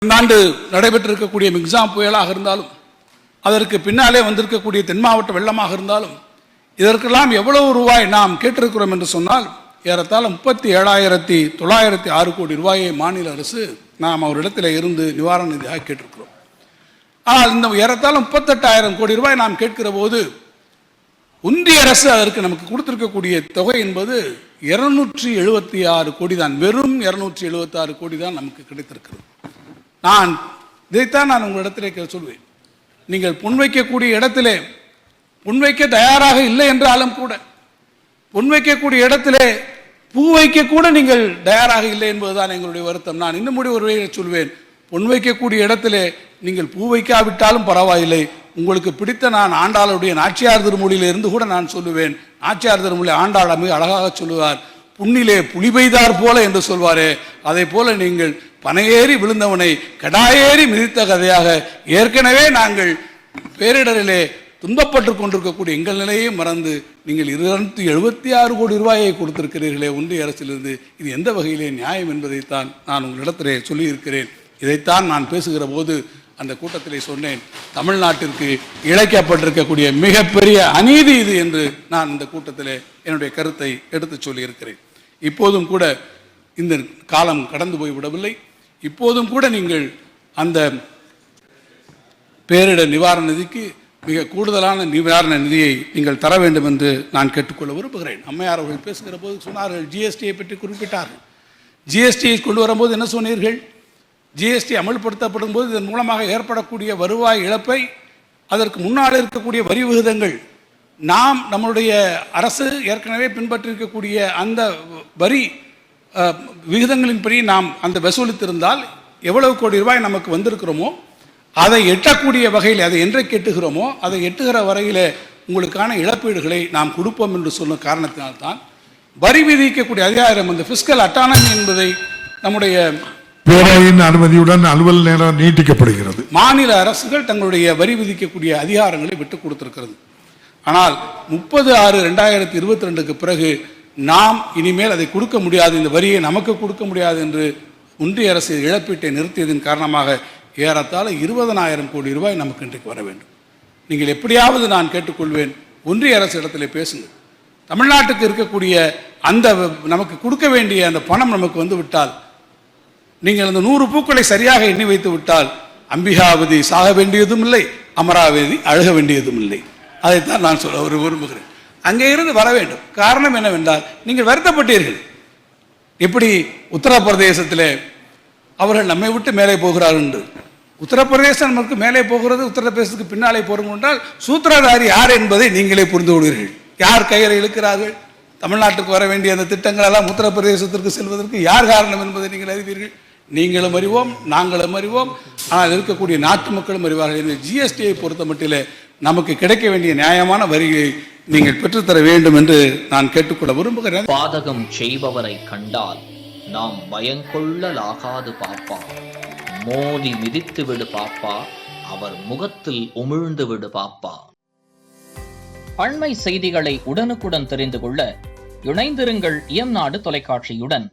இந்த ஆண்டு நடைபெற்றிருக்கக்கூடிய மிக்ஸாம் புயலாக இருந்தாலும் அதற்கு பின்னாலே வந்திருக்கக்கூடிய தென் மாவட்ட வெள்ளமாக இருந்தாலும் இதற்கெல்லாம் எவ்வளவு ரூபாய் நாம் கேட்டிருக்கிறோம் என்று சொன்னால் ஏறத்தாழ 37,906 கோடி ரூபாயை மாநில அரசு நாம் அவரிடத்தில் இருந்து நிவாரண நிதியாக கேட்டிருக்கிறோம். ஆனால் இந்த ஏறத்தாழ 38,000 கோடி ரூபாய் நாம் கேட்கிற போது ஒன்றிய அரசு அதற்கு நமக்கு கொடுத்திருக்கக்கூடிய தொகை என்பது 276 கோடி தான். வெறும் 276 கோடி தான் நமக்கு கிடைத்திருக்கிறது. இதைத்தான் நான் உங்களிடத்திலே சொல்வேன். நீங்கள் பொன்வைக்கக்கூடிய இடத்திலே பொன்வைக்க தயாராக இல்லை என்றாலும் கூட பொன்வைக்கக்கூடிய இடத்திலே பூ வைக்க கூட நீங்கள் தயாராக இல்லை என்பதுதான் எங்களுடைய வருத்தம். நான் இன்னும் ஒரு வழியை சொல்வேன். பொன்வைக்கக்கூடிய இடத்திலே நீங்கள் பூ வைக்காவிட்டாலும் பரவாயில்லை, உங்களுக்கு பிடித்த நான் ஆண்டாளுடைய நாச்சியார் திருமொழியில இருந்து கூட நான் சொல்லுவேன். நாச்சியார் திருமொழி ஆண்டாள் மிக அழகாக சொல்லுவார், புண்ணிலே புலி பெய்தார் போல என்று சொல்வாரே, அதை போல நீங்கள் பனையேறி விழுந்தவனை கடாயேறி மிதித்த கதையாக ஏற்கனவே நாங்கள் பேரிடரிலே துன்பப்பட்டு கொண்டிருக்கக்கூடிய எங்கள் நிலையை மறந்து நீங்கள் 276 கோடி ரூபாயை கொடுத்திருக்கிறீர்களே ஒன்றிய அரசிலிருந்து, இது எந்த வகையிலே நியாயம் என்பதைத்தான் நான் உங்களிடத்திலே சொல்லியிருக்கிறேன். இதைத்தான் நான் பேசுகிற போது அந்த கூட்டத்திலே சொன்னேன், தமிழ்நாட்டிற்கு இழைக்கப்பட்டிருக்கக்கூடிய மிகப்பெரிய அநீதி இது என்று நான் இந்த கூட்டத்திலே என்னுடைய கருத்தை எடுத்து சொல்லியிருக்கிறேன். இப்போதும் கூட இந்த காலம் கடந்து போய்விடவில்லை. இப்போதும் கூட நீங்கள் அந்த பேரிடர் நிவாரண நிதிக்கு மிக கூடுதலான நிவாரண நிதியை நீங்கள் தர வேண்டும் என்று நான் கேட்டுக்கொள்ள விரும்புகிறேன். அம்மையார் அவர்கள் பேசுகிற போது சொன்னார்கள், ஜிஎஸ்டியை பற்றி குறிப்பிட்டார்கள். ஜிஎஸ்டியை கொண்டு வரும்போது என்ன சொன்னீர்கள்? ஜிஎஸ்டி அமல்படுத்தப்படும் போது இதன் மூலமாக ஏற்படக்கூடிய வருவாய் இழப்பை, அதற்கு முன்னால் இருக்கக்கூடிய வரி விகிதங்கள், நம்முடைய அரசு ஏற்கனவே பின்பற்றிருக்கக்கூடிய அந்த வரி விகிதங்களின்படி நாம் அந்த வசூலித்திருந்தால் எவ்வளவு கோடி ரூபாய் நமக்கு வந்திருக்கிறோமோ அதை எட்டக்கூடிய வகையில், அதை என்றைக்கு எட்டுகிறோமோ அதை எட்டுகிற வரையில் உங்களுக்கான இழப்பீடுகளை நாம் கொடுப்போம் என்று சொன்ன காரணத்தினால்தான் வரி விதிக்கக்கூடிய அதிகாரம், அந்த பிஸ்கல் அட்டானமி என்பதை நம்முடைய பேரவையின் அனுமதியுடன் அலுவல் நேரம் நீட்டிக்கப்படுகிறது. மாநில அரசுகள் தங்களுடைய வரி விதிக்கக்கூடிய அதிகாரங்களை விட்டுக் கொடுத்திருக்கிறது. ஆனால் 30/6/2022 பிறகு நாம் இனிமேல் அதை கொடுக்க முடியாது, இந்த வரியை நமக்கு கொடுக்க முடியாது என்று ஒன்றிய அரசு இழப்பீட்டை நிறுத்தியதன் காரணமாக ஏறத்தாழ 20,000 கோடி ரூபாய் நமக்கு இன்றைக்கு வர வேண்டும். நீங்கள் எப்படியாவது நான் கேட்டுக்கொள்வேன், ஒன்றிய அரசு இடத்துல பேசுங்கள். தமிழ்நாட்டுக்கு இருக்கக்கூடிய அந்த நமக்கு கொடுக்க வேண்டிய அந்த பணம் நமக்கு வந்து விட்டால், நீங்கள் அந்த 100 பூக்களை சரியாக எண்ணி வைத்து விட்டால் அம்பிகாவதி சாக வேண்டியதும் இல்லை, அமராவதி அழுக வேண்டியதும் இல்லை. அதைத்தான் நான் சொல்ல விரும்புகிறேன். அங்கே இருந்து வர வேண்டும். காரணம் என்னவென்றால் நீங்கள் வருத்தப்பட்டீர்கள். எப்படி உத்தரப்பிரதேசத்தில் அவர்கள் நம்மை விட்டு மேலே போகிறார்கள் என்று. உத்தரப்பிரதேசம் நமக்கு மேலே போகிறது, உத்தரப்பிரதேசத்துக்கு பின்னாலே போகிறோம் என்றால் சூத்திரதாரி யார் என்பதை நீங்களே புரிந்து கொள்வீர்கள். யார் கையில் இழுக்கிறார்கள்? தமிழ்நாட்டுக்கு வர வேண்டிய அந்த திட்டங்கள் எல்லாம் உத்தரப்பிரதேசத்திற்கு செல்வதற்கு யார் காரணம் என்பதை நீங்கள் அறிவீர்கள். நீங்களும் அறிவோம், நாங்களும் அறிவோம், ஆனால் இருக்கக்கூடிய நாட்டு மக்களும் அறிவார்கள். எனவே ஜிஎஸ்டியை பொறுத்த மட்டிலே நமக்கு கிடைக்க வேண்டிய நியாயமான வரியை நீங்கள் பெற்றுத்தர வேண்டும் என்று நான் கேட்டுக்கொள்ள விரும்புகிறேன். பாதகம் செய்பவரை கண்டால் நாம் பயங்கொள்ளலாகாது பாப்பா, மோதி மிதித்து விடு பாப்பா, அவர் முகத்தில் உமிழ்ந்து விடு பாப்பா. அண்மை செய்திகளை உடனுக்குடன் தெரிந்து கொள்ள இணைந்திருங்கள் இயம்நாடு தொலைக்காட்சியுடன்.